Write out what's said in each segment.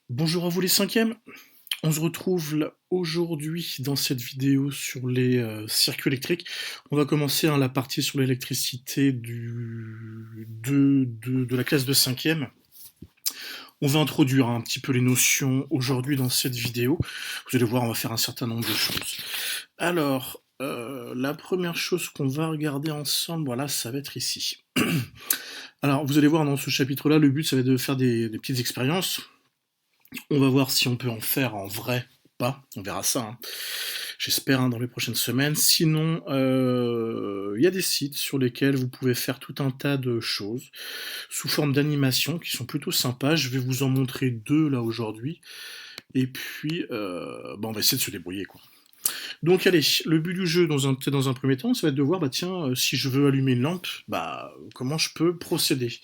Bonjour à vous les cinquièmes. On se retrouve là aujourd'hui dans cette vidéo sur les circuits électriques. On va commencer la partie sur l'électricité de la classe de cinquième. On va introduire un petit peu les notions aujourd'hui dans cette vidéo. Vous allez voir, on va faire un certain nombre de choses. Alors, la première chose qu'on va regarder ensemble, voilà, ça va être ici. Alors, vous allez voir dans ce chapitre-là, le but, ça va être de faire des petites expériences. On va voir si on peut en faire en vrai ou pas. On verra ça, hein. J'espère, hein, dans les prochaines semaines. Sinon, il y a des sites sur lesquels vous pouvez faire tout un tas de choses sous forme d'animation qui sont plutôt sympas. Je vais vous en montrer deux là aujourd'hui. Et puis, on va essayer de se débrouiller, quoi. Donc allez, le but du jeu peut-être dans un premier temps, ça va être de voir, bah tiens, si je veux allumer une lampe, bah comment je peux procéder.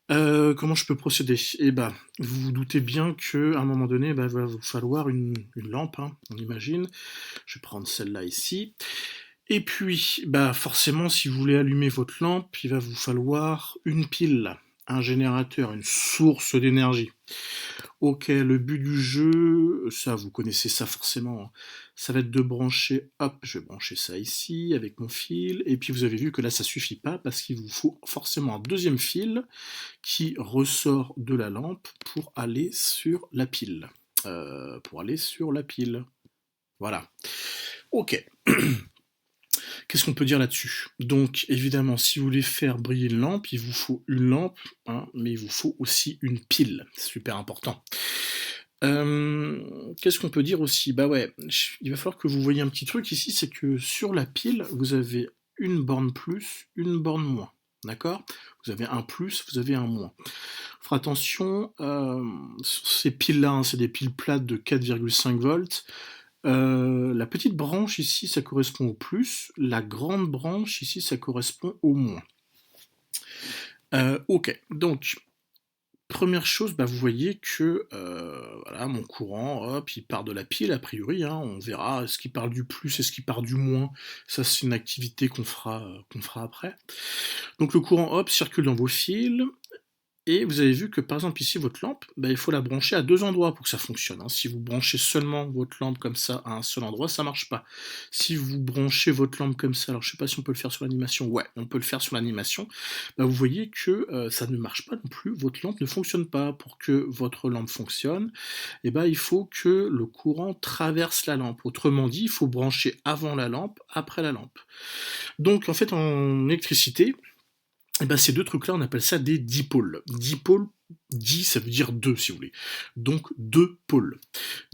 Comment je peux procéder? Eh ben, vous vous doutez bien qu'à un moment donné, bah, va vous falloir une lampe, hein, on imagine. Je vais prendre celle-là ici. Et puis, bah, forcément, si vous voulez allumer votre lampe, il va vous falloir une pile, un générateur, une source d'énergie. Ok, le but du jeu, ça, vous connaissez ça forcément, hein. Ça va être de brancher, hop, je vais brancher ça ici avec mon fil, et puis vous avez vu que là ça suffit pas parce qu'il vous faut forcément un deuxième fil qui ressort de la lampe pour aller sur la pile. Pour aller sur la pile. Voilà. Ok. Qu'est-ce qu'on peut dire là-dessus? Donc, évidemment, si vous voulez faire briller une lampe, il vous faut une lampe, hein, mais il vous faut aussi une pile. C'est super important. Qu'est-ce qu'on peut dire aussi? Bah ouais, il va falloir que vous voyez un petit truc ici, c'est que sur la pile, vous avez une borne plus, une borne moins. D'accord? Vous avez un plus, vous avez un moins. Fera attention, sur ces piles-là, hein, c'est des piles plates de 4,5 volts. La petite branche ici, ça correspond au plus. La grande branche ici, ça correspond au moins. Ok, donc première chose, bah, vous voyez que voilà, mon courant, hop, il part de la pile a priori, hein, on verra est-ce qu'il part du plus, est-ce qu'il part du moins. Ça, c'est une activité qu'on fera après. Donc le courant, hop, circule dans vos fils. Et vous avez vu que par exemple ici votre lampe, bah, il faut la brancher à deux endroits pour que ça fonctionne, hein. Si vous branchez seulement votre lampe comme ça à un seul endroit, ça marche pas. Si vous branchez votre lampe comme ça, alors je sais pas si on peut le faire sur l'animation, ouais, on peut le faire sur l'animation, bah, vous voyez que ça ne marche pas non plus, votre lampe ne fonctionne pas. Pour que votre lampe fonctionne, et bah, il faut que le courant traverse la lampe. Autrement dit, il faut brancher avant la lampe, après la lampe. Donc en fait en électricité, et ben ces deux trucs-là, on appelle ça des dipôles. Dipôle, di, ça veut dire deux, si vous voulez. Donc deux pôles.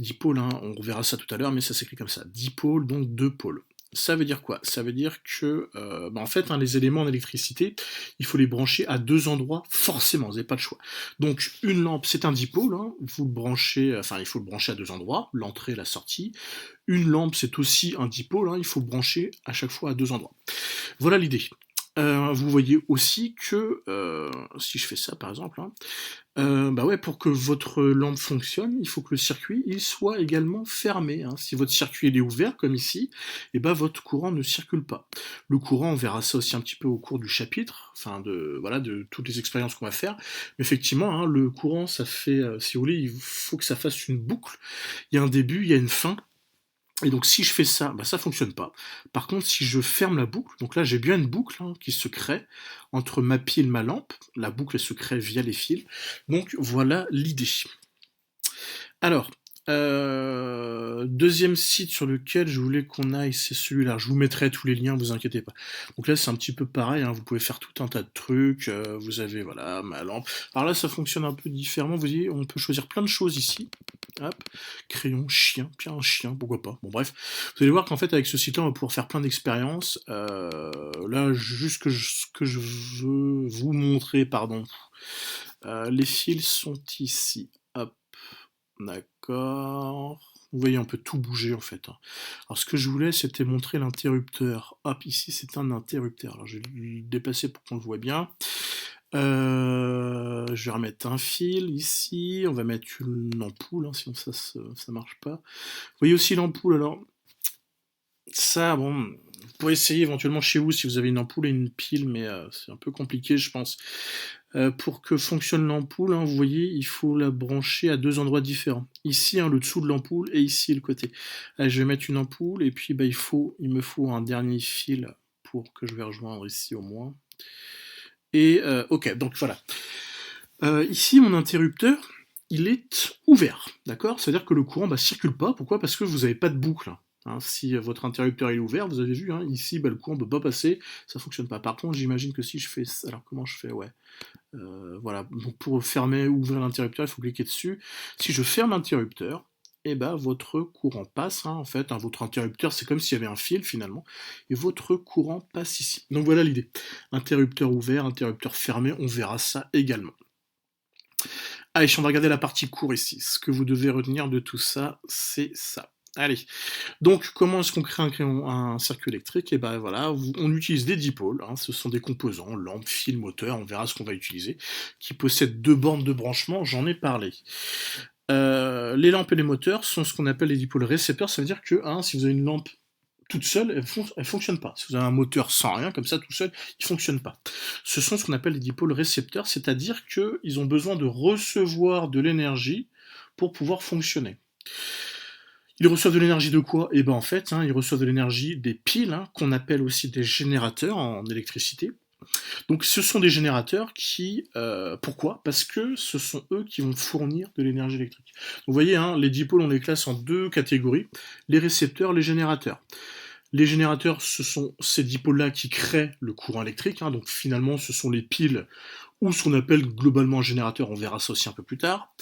Dipôle, hein, on verra ça tout à l'heure, mais ça s'écrit comme ça. Dipôle, donc deux pôles. Ça veut dire quoi? Ça veut dire que, en fait, hein, les éléments en électricité, il faut les brancher à deux endroits forcément, vous n'avez pas le choix. Donc une lampe, c'est un dipôle, hein, vous le branchez, enfin il faut le brancher à deux endroits, l'entrée et la sortie. Une lampe, c'est aussi un dipôle, hein, il faut le brancher à chaque fois à deux endroits. Voilà l'idée. Vous voyez aussi que, si je fais ça par exemple, hein, bah ouais, pour que votre lampe fonctionne, il faut que le circuit il soit également fermé, hein. Si votre circuit il est ouvert, comme ici, et ben votre courant ne circule pas. Le courant, on verra ça aussi un petit peu au cours du chapitre, enfin de voilà, de toutes les expériences qu'on va faire. Mais effectivement, hein, le courant, ça fait, si vous voulez, il faut que ça fasse une boucle. Il y a un début, il y a une fin. Et donc si je fais ça, bah, ça fonctionne pas. Par contre, si je ferme la boucle, donc là j'ai bien une boucle, hein, qui se crée entre ma pile et ma lampe. La boucle elle se crée via les fils. Donc voilà l'idée. Alors, deuxième site sur lequel je voulais qu'on aille, c'est celui-là. Je vous mettrai tous les liens, vous inquiétez pas. Donc là, c'est un petit peu pareil, hein, vous pouvez faire tout un tas de trucs. Vous avez, voilà, ma lampe. Alors là, ça fonctionne un peu différemment. Vous voyez, on peut choisir plein de choses ici. Hop, crayon, chien, bien un chien, pourquoi pas. Bon bref, vous allez voir qu'en fait avec ce site-là, on va pouvoir faire plein d'expériences. Là, juste ce que je veux vous montrer, pardon. Les fils sont ici. Hop, d'accord. Vous voyez, on peut tout bouger en fait, hein. Alors ce que je voulais, c'était montrer l'interrupteur. Hop, ici c'est un interrupteur. Alors je vais le déplacer pour qu'on le voit bien. Je vais remettre un fil ici. On va mettre une ampoule, hein, sinon ça marche pas. Vous voyez aussi l'ampoule, alors ça, bon, vous pouvez essayer éventuellement chez vous si vous avez une ampoule et une pile, mais c'est un peu compliqué, je pense. Pour que fonctionne l'ampoule, hein, vous voyez, il faut la brancher à 2 endroits différents. Ici, hein, le dessous de l'ampoule et ici le côté. Allez, je vais mettre une ampoule et puis bah, il me faut un dernier fil pour que je vais rejoindre ici au moins. Et ok, donc voilà. Ici, mon interrupteur, il est ouvert, d'accord? C'est-à-dire que le courant ne circule pas. Pourquoi? Parce que vous n'avez pas de boucle. Hein, si votre interrupteur est ouvert, vous avez vu, hein, ici, bah, le courant ne peut pas passer, ça ne fonctionne pas. Par contre, j'imagine que si je fais ça, alors comment je fais? Ouais. Voilà, donc pour fermer ou ouvrir l'interrupteur, il faut cliquer dessus. Si je ferme l'interrupteur, et ben votre courant passe, hein, en fait, hein, votre interrupteur, c'est comme s'il y avait un fil finalement, et votre courant passe ici. Donc voilà l'idée. Interrupteur ouvert, interrupteur fermé, on verra ça également. Allez, on va regarder la partie cours ici. Ce que vous devez retenir de tout ça, c'est ça. Allez, donc comment est-ce qu'on crée un circuit électrique? Et ben voilà, on utilise des dipôles, hein, ce sont des composants, lampe, fil, moteur, on verra ce qu'on va utiliser, qui possèdent 2 bornes de branchement, j'en ai parlé. Les lampes et les moteurs sont ce qu'on appelle les dipôles récepteurs, ça veut dire que hein, si vous avez une lampe toute seule, elle fonctionne pas. Si vous avez un moteur sans rien, comme ça, tout seul, il fonctionne pas. Ce sont ce qu'on appelle les dipôles récepteurs, c'est-à-dire qu'ils ont besoin de recevoir de l'énergie pour pouvoir fonctionner. Ils reçoivent de l'énergie de quoi? Et ben en fait, hein, ils reçoivent de l'énergie des piles, hein, qu'on appelle aussi des générateurs en électricité. Donc ce sont des générateurs qui... pourquoi? Parce que ce sont eux qui vont fournir de l'énergie électrique. Donc, vous voyez, hein, les dipôles, on les classe en 2 catégories, les récepteurs, les générateurs. Les générateurs, ce sont ces dipôles-là qui créent le courant électrique, hein, donc finalement ce sont les piles, ou ce qu'on appelle globalement un générateur, on verra ça aussi un peu plus tard.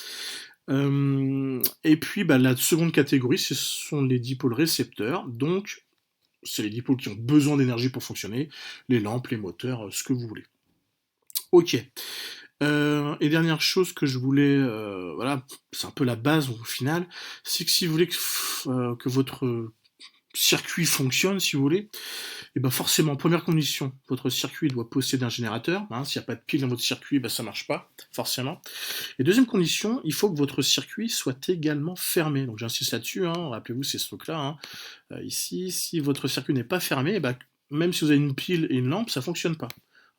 Et puis bah, la seconde catégorie, ce sont les dipôles récepteurs, donc c'est les dipôles qui ont besoin d'énergie pour fonctionner, les lampes, les moteurs, ce que vous voulez. Ok. Et dernière chose que je voulais, voilà, c'est un peu la base au final, c'est que si vous voulez que votre circuit fonctionne, si vous voulez, et ben forcément, première condition, votre circuit doit posséder un générateur. Hein, s'il n'y a pas de pile dans votre circuit, ben ça marche pas, forcément. Et deuxième condition, il faut que votre circuit soit également fermé. Donc j'insiste là-dessus, hein, rappelez-vous c'est ce truc-là. Hein. Ici, si votre circuit n'est pas fermé, ben, même si vous avez une pile et une lampe, ça fonctionne pas.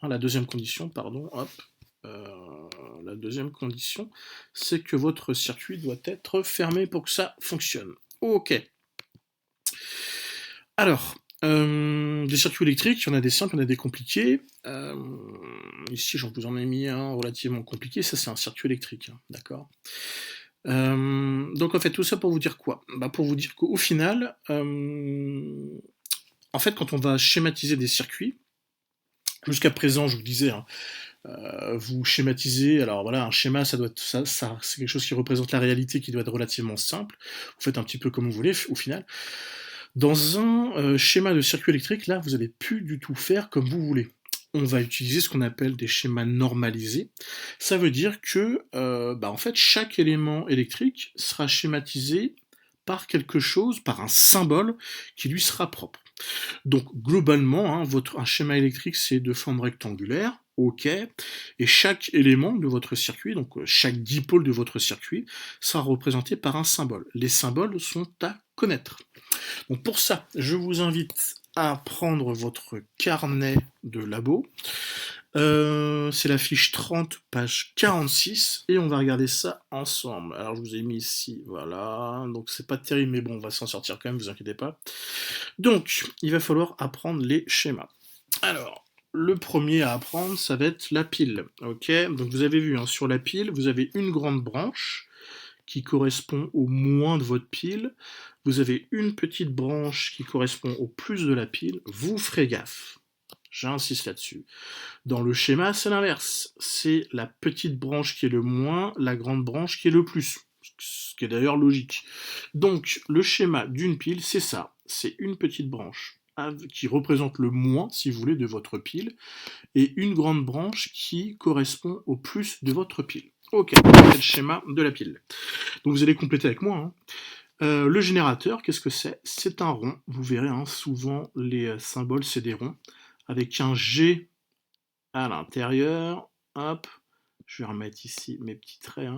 Hein, la deuxième condition, pardon, hop. La deuxième condition, c'est que votre circuit doit être fermé pour que ça fonctionne. Ok. Alors, des circuits électriques, il y en a des simples, il y en a des compliqués. Ici, j'en vous en ai mis un relativement compliqué, ça c'est un circuit électrique, hein, d'accord. Donc en fait, tout ça pour vous dire quoi? Bah, pour vous dire qu'au final, en fait, quand on va schématiser des circuits, jusqu'à présent, je vous disais, hein, vous schématisez, alors voilà, un schéma, ça doit être, ça c'est quelque chose qui représente la réalité, qui doit être relativement simple. Vous faites un petit peu comme vous voulez, au final. Dans un schéma de circuit électrique, là, vous n'allez plus du tout faire comme vous voulez. On va utiliser ce qu'on appelle des schémas normalisés. Ça veut dire que, en fait, chaque élément électrique sera schématisé par quelque chose, par un symbole qui lui sera propre. Donc globalement, hein, un schéma électrique, c'est de forme rectangulaire, ok, et chaque élément de votre circuit, donc chaque dipôle de votre circuit, sera représenté par un symbole. Les symboles sont à connaître. Donc pour ça, je vous invite à prendre votre carnet de labo. C'est la fiche 30, page 46, et on va regarder ça ensemble. Alors je vous ai mis ici, voilà, donc c'est pas terrible, mais bon, on va s'en sortir quand même, vous inquiétez pas. Donc, il va falloir apprendre les schémas. Alors, le premier à apprendre, ça va être la pile, ok. Donc vous avez vu, hein, sur la pile, vous avez une grande branche, qui correspond au moins de votre pile. Vous avez une petite branche qui correspond au plus de la pile. Vous ferez gaffe. J'insiste là-dessus. Dans le schéma, c'est l'inverse. C'est la petite branche qui est le moins, la grande branche qui est le plus. Ce qui est d'ailleurs logique. Donc, le schéma d'une pile, c'est ça. C'est une petite branche qui représente le moins, si vous voulez, de votre pile, et une grande branche qui correspond au plus de votre pile. Ok, c'est le schéma de la pile. Donc vous allez compléter avec moi. Hein. Le générateur, qu'est-ce que c'est? C'est un rond. Vous verrez, hein, souvent les symboles, c'est des ronds, avec un G à l'intérieur. Hop, je vais remettre ici mes petits traits.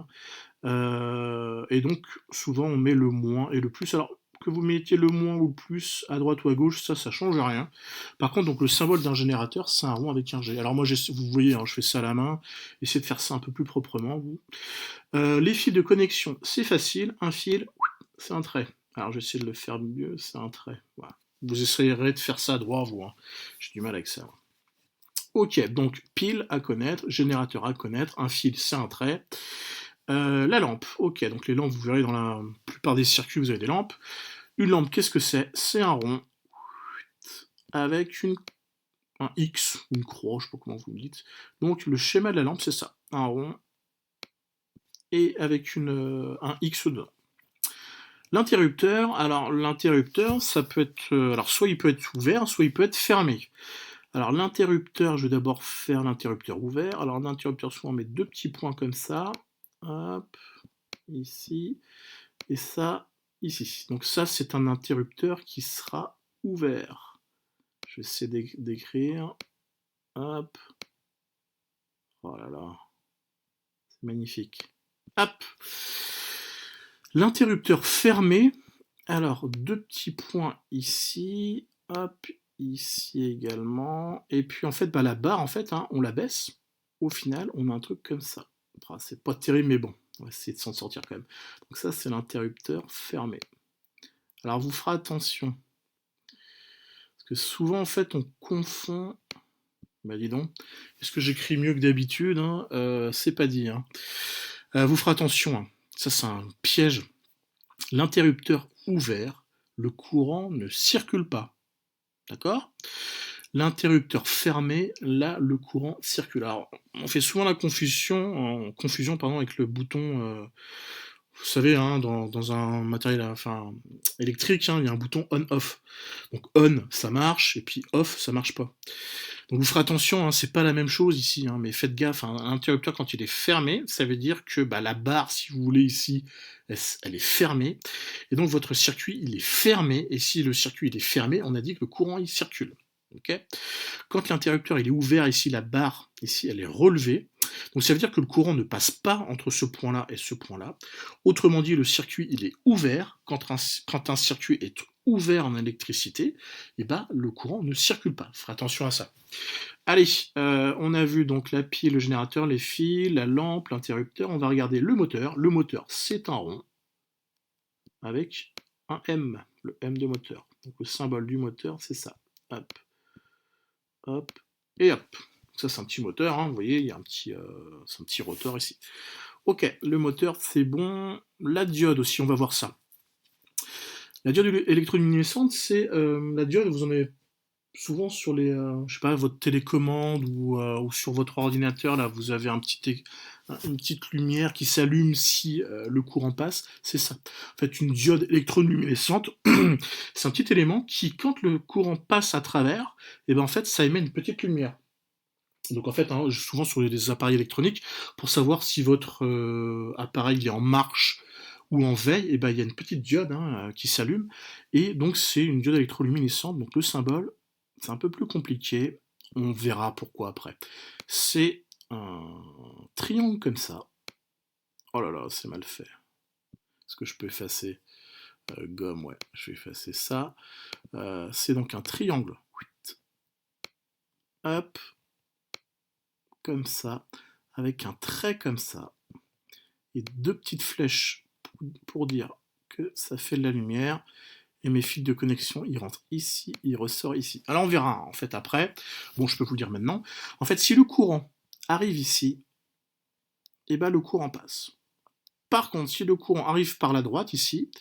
Hein. Et donc, souvent, on met le moins et le plus. Alors, que vous mettiez le moins ou le plus à droite ou à gauche, ça change rien. Par contre, donc le symbole d'un générateur, c'est un rond avec un G. Alors moi, vous voyez, hein, je fais ça à la main. Essayez de faire ça un peu plus proprement, vous. Les fils de connexion, c'est facile. Un fil, c'est un trait. Alors j'essaie de le faire mieux, c'est un trait. Voilà. Vous essayerez de faire ça à droit, vous. Hein. J'ai du mal avec ça. Ok, donc pile à connaître, générateur à connaître, un fil, c'est un trait. La lampe, ok, donc les lampes, vous verrez dans la plupart des circuits, vous avez des lampes. Une lampe, qu'est-ce que c'est? C'est un rond avec un X, une croix, je sais pas comment vous le dites. Donc le schéma de la lampe, c'est ça, un rond et avec un X dedans. L'interrupteur, alors l'interrupteur, ça peut être, alors soit il peut être ouvert, soit il peut être fermé. Alors l'interrupteur, je vais d'abord faire l'interrupteur ouvert. Alors l'interrupteur, souvent on met deux petits points comme ça, hop, ici, et ça, ici. Donc ça, c'est un interrupteur qui sera ouvert. Je vais essayer d'écrire, hop, oh là là, c'est magnifique. Hop. L'interrupteur fermé, alors deux petits points ici, hop, ici également, et puis en fait, bah, la barre, en fait, hein, on la baisse, au final, on a un truc comme ça. Enfin, c'est pas terrible, mais bon, on va essayer de s'en sortir quand même. Donc ça, c'est l'interrupteur fermé. Alors, vous ferez attention, parce que souvent, en fait, on confond... Bah dis donc, est-ce que j'écris mieux que d'habitude, hein c'est pas dit. Hein. Vous ferez attention, hein. Ça c'est un piège. L'interrupteur ouvert, le courant ne circule pas. D'accord? L'interrupteur fermé, là, le courant circule. Alors, on fait souvent la confusion avec le bouton, vous savez, hein, dans un matériel électrique, hein, il y a un bouton on-off. Donc on, ça marche, et puis off, ça marche pas. Donc vous ferez attention, hein, c'est pas la même chose ici, hein, mais faites gaffe, hein, un interrupteur quand il est fermé, ça veut dire que bah, la barre, si vous voulez ici, elle est fermée, et donc votre circuit il est fermé, et si le circuit il est fermé, on a dit que le courant il circule. Okay. Quand l'interrupteur il est ouvert ici, la barre ici elle est relevée, donc ça veut dire que le courant ne passe pas entre ce point-là et ce point-là. Autrement dit, le circuit il est ouvert. Quand un circuit est ouvert en électricité, et ben, le courant ne circule pas. Faites attention à ça. Allez, on a vu donc la pile, le générateur, les fils, la lampe, l'interrupteur. On va regarder le moteur. Le moteur, c'est un rond avec un M, le M de moteur. Donc le symbole du moteur, c'est ça. Hop, hop, et hop. Donc ça, c'est un petit moteur, hein, vous voyez, il y a c'est un petit rotor ici. Ok, le moteur, c'est bon. La diode aussi, on va voir ça. La diode électroluminescente, c'est la diode, vous en avez souvent sur les, je sais pas, votre télécommande ou sur votre ordinateur, là, vous avez une petite lumière qui s'allume si le courant passe, c'est ça. En fait, une diode électroluminescente, c'est un petit élément qui, quand le courant passe à travers, et ben en fait, ça émet une petite lumière. Donc en fait, hein, souvent sur les appareils électroniques, pour savoir si votre appareil est en marche ou en veille, et ben, il y a une petite diode hein, qui s'allume, et donc c'est une diode électroluminescente, donc le symbole, c'est un peu plus compliqué, on verra pourquoi après. C'est un triangle comme ça. Oh là là, c'est mal fait. Est-ce que je peux effacer gomme, ouais, je vais effacer ça. C'est donc un triangle. Hop, comme ça, avec un trait comme ça, et deux petites flèches pour dire que ça fait de la lumière, et mes fils de connexion, ils rentrent ici, ils ressortent ici. Alors on verra, en fait, après, bon, je peux vous le dire maintenant, en fait, si le courant arrive ici, et ben le courant passe. Par contre, si le courant arrive par la droite, ici,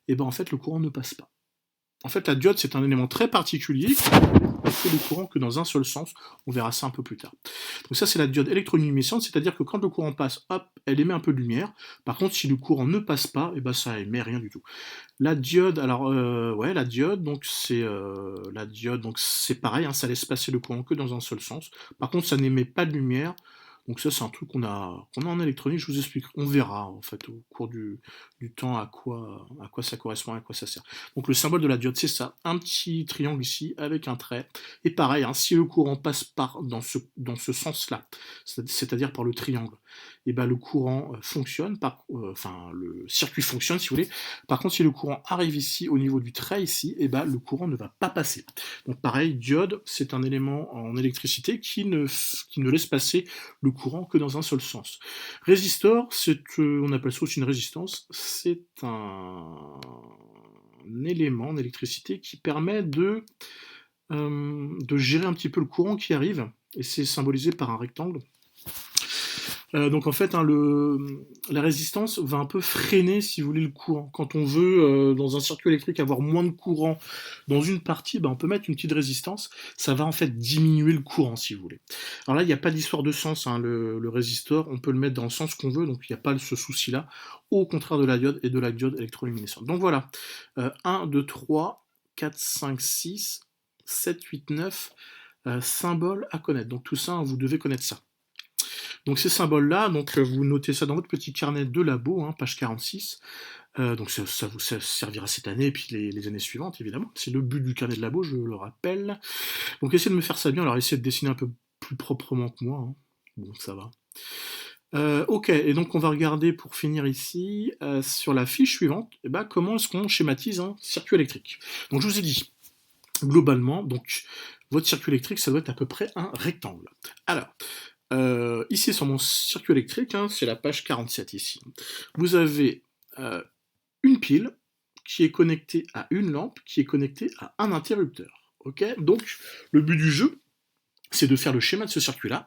et ben en fait, le courant ne passe pas. En fait, la diode, c'est un élément très particulier qui ne fait le courant que dans un seul sens. On verra ça un peu plus tard. Donc ça, c'est la diode électroluminescente, c'est-à-dire que quand le courant passe, hop, elle émet un peu de lumière. Par contre, si le courant ne passe pas, et ben ça émet rien du tout. La diode, alors, ouais, la diode, donc c'est pareil, hein, ça laisse passer le courant que dans un seul sens. Par contre, ça n'émet pas de lumière. Donc ça, c'est un truc qu'on a en électronique, je vous explique. On verra en fait au cours du temps à quoi ça correspond, à quoi ça sert. Donc le symbole de la diode, c'est ça, un petit triangle ici avec un trait. Et pareil, hein, si le courant passe dans ce sens-là, c'est-à-dire par le triangle, et ben le courant fonctionne, enfin le circuit fonctionne si vous voulez. Par contre, si le courant arrive ici au niveau du trait ici, et ben le courant ne va pas passer. Donc pareil, diode, c'est un élément en électricité qui ne laisse passer le courant que dans un seul sens. Résistor, on appelle ça aussi une résistance, c'est un élément en électricité qui permet de gérer un petit peu le courant qui arrive, et c'est symbolisé par un rectangle. Donc en fait, hein, la résistance va un peu freiner, si vous voulez, le courant. Quand on veut, dans un circuit électrique, avoir moins de courant dans une partie, on peut mettre une petite résistance. Ça va en fait diminuer le courant, si vous voulez. Alors là, il n'y a pas d'histoire de sens. Hein, le résistor, on peut le mettre dans le sens qu'on veut, donc il n'y a pas ce souci-là, au contraire de la diode et de la diode électroluminescente. Donc voilà, 1, 2, 3, 4, 5, 6, 7, 8, 9 symboles à connaître. Donc tout ça, hein, vous devez connaître ça. Donc ces symboles-là, vous notez ça dans votre petit carnet de labo, hein, page 46. Donc ça vous servira cette année et puis les années suivantes, évidemment. C'est le but du carnet de labo, je le rappelle. Donc essayez de me faire ça bien, alors essayez de dessiner un peu plus proprement que moi. Hein. Bon, ça va. Ok, et donc on va regarder pour finir ici, sur la fiche suivante, comment est-ce qu'on schématise un circuit électrique. Donc je vous ai dit, globalement, donc votre circuit électrique, ça doit être à peu près un rectangle. Alors, ici sur mon circuit électrique, hein, c'est la page 47 ici. Vous avez une pile qui est connectée à une lampe qui est connectée à un interrupteur. Ok, donc le but du jeu, c'est de faire le schéma de ce circuit-là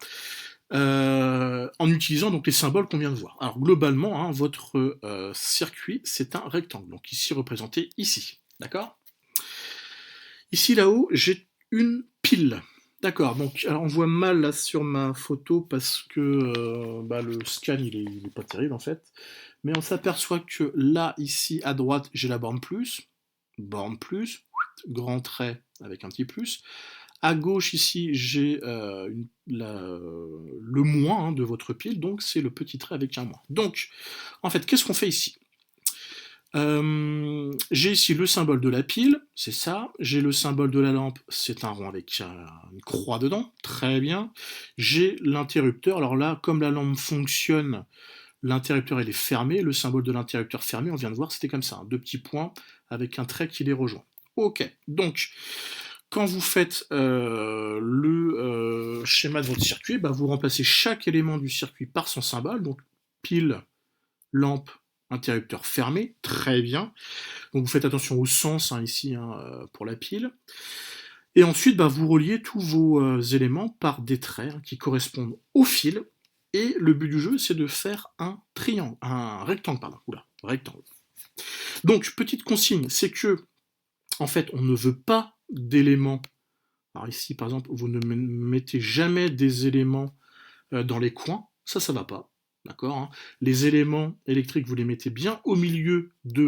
en utilisant donc les symboles qu'on vient de voir. Alors globalement, hein, votre circuit, c'est un rectangle, donc ici représenté ici. D'accord ? Ici là-haut, j'ai une pile. D'accord, donc alors on voit mal là sur ma photo parce que le scan il est pas terrible en fait. Mais on s'aperçoit que là, ici à droite, j'ai la borne plus, grand trait avec un petit plus. À gauche ici, j'ai le moins hein, de votre pile, donc c'est le petit trait avec un moins. Donc, en fait, qu'est-ce qu'on fait ici ? J'ai ici le symbole de la pile, c'est ça. J'ai le symbole de la lampe, c'est un rond avec une croix dedans, très bien. J'ai l'interrupteur, alors là, comme la lampe fonctionne, l'interrupteur il est fermé, le symbole de l'interrupteur fermé, on vient de voir, c'était comme ça, hein, deux petits points avec un trait qui les rejoint. Ok, donc quand vous faites le schéma de votre circuit, vous remplacez chaque élément du circuit par son symbole, donc pile, lampe, interrupteur fermé, très bien. Donc vous faites attention au sens hein, ici hein, pour la pile. Et ensuite, vous reliez tous vos éléments par des traits hein, qui correspondent au fil. Et le but du jeu, c'est de faire un triangle, un rectangle, pardon. Oula, rectangle. Donc, petite consigne, c'est que, en fait, on ne veut pas d'éléments. Alors ici, par exemple, vous ne mettez jamais des éléments dans les coins. Ça va pas. D'accord hein. Les éléments électriques, vous les mettez bien au milieu des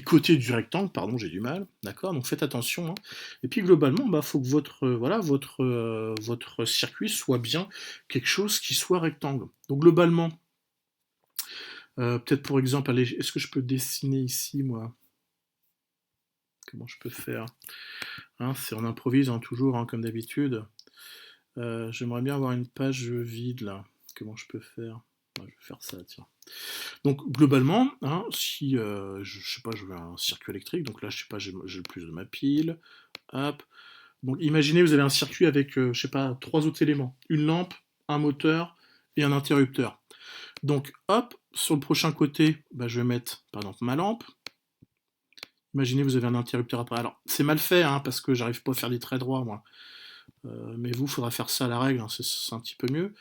côtés du rectangle, pardon, j'ai du mal, d'accord. Donc faites attention. Hein. Et puis globalement, faut que votre circuit soit bien quelque chose qui soit rectangle. Donc globalement, peut-être pour exemple, allez, est-ce que je peux dessiner ici, moi? Comment je peux faire hein, on improvise hein, toujours, hein, comme d'habitude. J'aimerais bien avoir une page vide là. Comment je peux faire? Je vais faire ça, tiens. Donc globalement, hein, si je sais pas, je veux un circuit électrique, donc là je sais pas, j'ai le plus de ma pile. Hop. Donc imaginez vous avez un circuit avec, je sais pas, trois autres éléments. Une lampe, un moteur et un interrupteur. Donc hop, sur le prochain côté, je vais mettre par exemple ma lampe. Imaginez vous avez un interrupteur après. Alors c'est mal fait hein, parce que j'arrive pas à faire des traits droits moi. Mais vous, il faudra faire ça à la règle, hein, c'est un petit peu mieux.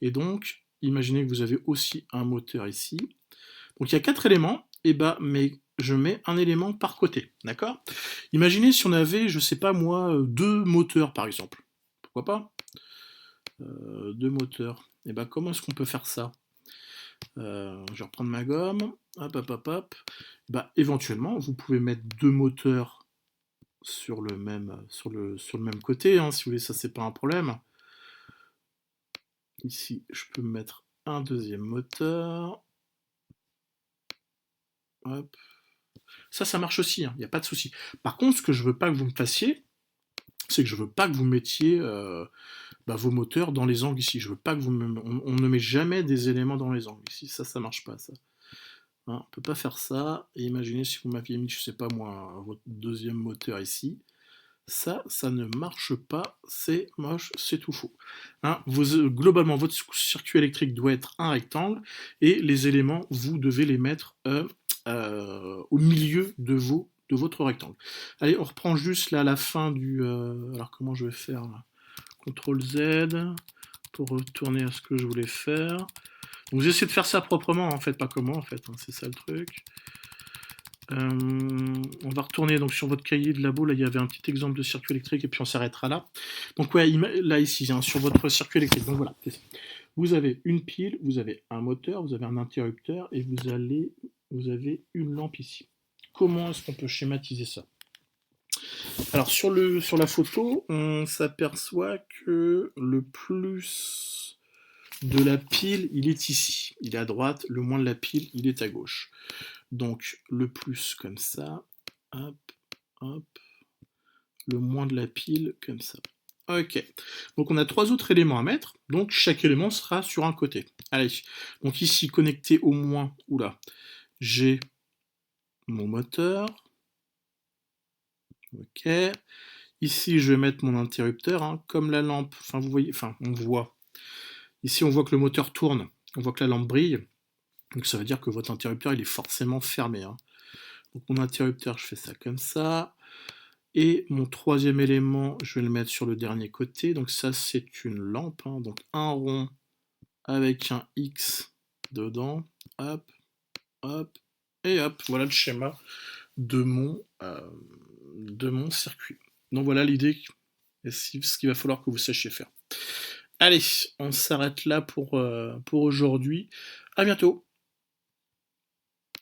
Et donc, imaginez que vous avez aussi un moteur ici. Donc il y a 4 éléments, mais je mets un élément par côté, d'accord? Imaginez si on avait, je sais pas moi, 2 moteurs par exemple. Pourquoi pas 2 moteurs. Comment est-ce qu'on peut faire ça? Je vais reprendre ma gomme. Hop, hop, hop, hop. Éventuellement, vous pouvez mettre 2 moteurs sur le même côté, hein, si vous voulez, ça c'est pas un problème. Ici, je peux mettre un deuxième moteur. Hop. Ça marche aussi, il n'y a pas de souci. Par contre, ce que je veux pas que vous me fassiez, c'est que je veux pas que vous mettiez vos moteurs dans les angles ici. Je veux pas que on ne met jamais des éléments dans les angles ici. Ça marche pas, ça. Hein, on peut pas faire ça. Et imaginez si vous m'aviez mis, je sais pas moi, votre deuxième moteur ici. Ça ne marche pas, c'est moche, c'est tout faux. Hein, globalement, votre circuit électrique doit être un rectangle et les éléments, vous devez les mettre au milieu de votre rectangle. Allez, on reprend juste là la fin du... alors comment je vais faire là? CTRL Z pour retourner à ce que je voulais faire. Donc j'essaie de faire ça proprement, en fait, pas comment en fait, hein, c'est ça le truc. On va retourner donc sur votre cahier de labo, là il y avait un petit exemple de circuit électrique et puis on s'arrêtera là. Donc ouais, là ici, hein, sur votre circuit électrique, donc voilà, vous avez une pile, vous avez un moteur, vous avez un interrupteur et vous avez une lampe ici. Comment est-ce qu'on peut schématiser ça? Alors sur la photo, on s'aperçoit que le plus de la pile, il est ici. Il est à droite, le moins de la pile, il est à gauche. Donc le plus comme ça, hop, hop, le moins de la pile comme ça. Ok, donc on a 3 autres éléments à mettre, donc chaque élément sera sur un côté. Allez, donc ici connecté au moins, oula, j'ai mon moteur. Ok, ici je vais mettre mon interrupteur, hein, comme la lampe, enfin vous voyez, enfin on voit. Ici on voit que le moteur tourne, on voit que la lampe brille, donc ça veut dire que votre interrupteur il est forcément fermé. Hein. Donc mon interrupteur, je fais ça comme ça. Et mon troisième élément, je vais le mettre sur le dernier côté. Donc ça, c'est une lampe. Hein. Donc un rond avec un X dedans. Hop, hop, et hop. Voilà le schéma de mon circuit. Donc voilà l'idée et ce qu'il va falloir que vous sachiez faire. Allez, on s'arrête là pour aujourd'hui. À bientôt.